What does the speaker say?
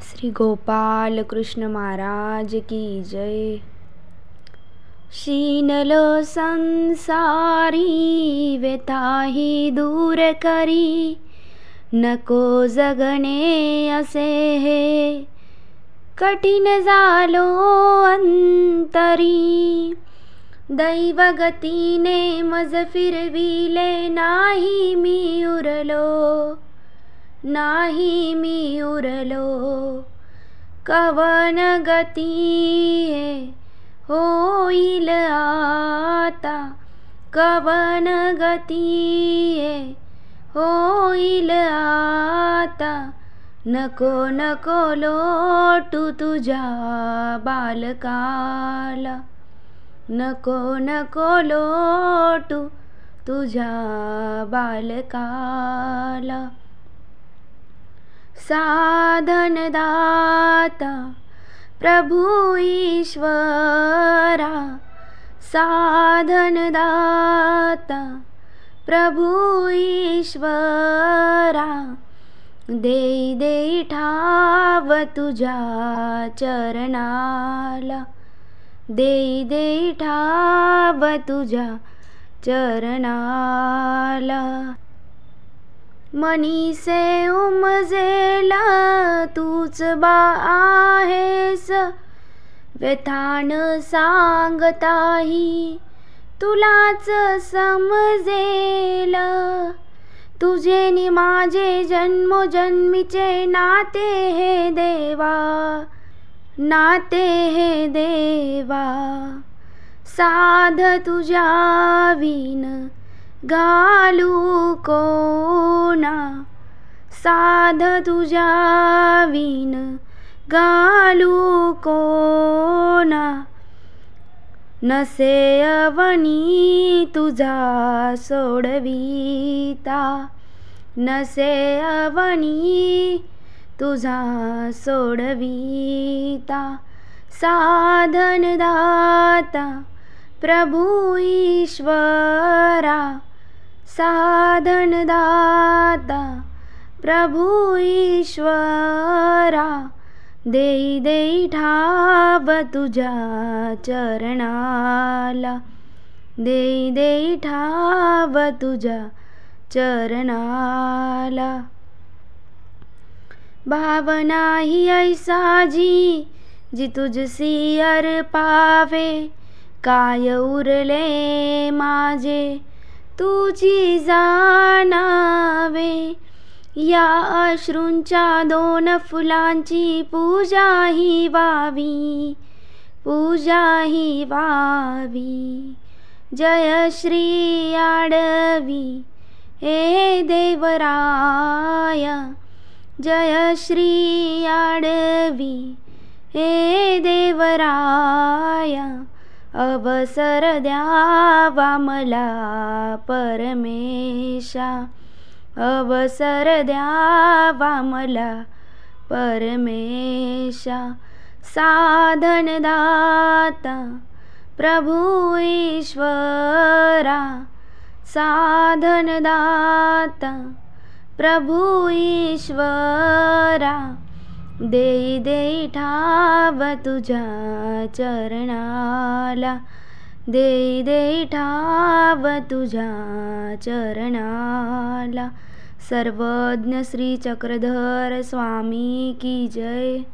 श्री गोपाल कृष्ण महाराज की जय। शीनल संसारी व्यथाही दूर करी, नको जगणे असे हे कठीण झालो अंतरी। दैवगतीने मज फिरविले, नाही मी उरलो, नाही मी उरलो। कवन गती होईल आता, कवन गती होईल आता। नको नको लोटू तुझ्या बालकाला, नको नको लोटू तुझ्या बालकाला। साधन दाता प्रभु ईश्वरा, साधन दाता प्रभु ईश्वरा। देई देई ठाव तुझ्या चरणाला, देई देई ठाव तुझ्या चरणाला। मनीसे उमजेला तूच बा आहेस, व्यथान सांगताही तुलाच समजेल। तुझे नि माझे जन्मोजन्मीचे नाते हे देवा, नाते हे देवा। साध तुझ्या विन घालू कोणा, साध तुझ्या विन घालू कोणा। नसे अवनी तुझा सोडविता, नसे अवनी तुझा सोडविता। साधन दाता प्रभु ईश्वरा, साधन दाता प्रभु ईश्वरा। देई देई ठाव तुझ्या चरणाला, देई देई ठाव तुझ्या चरणाला। भावना ही ऐसा जी, जी तुझसी अर्पावे। काय उरले माझे तुझी जाणावे, या अश्रूंच्या दोन फुलांची पूजा ही व्हावी, पूजा ही व्हावी। जय श्री आडवी हे देवराया, जय श्री आडवी हे देवराया। अवसर द्यावा मला परमेशा, अवसर द्यावा मला परमेशा। साधन दाता प्रभु ईश्वरा, साधन दाता प्रभु ईश्वरा। देई देई ठाव तुझ्या चरणाला, देई देई ठाव तुझ्या चरणाला। सर्वज्ञ श्री चक्रधर स्वामी की जय।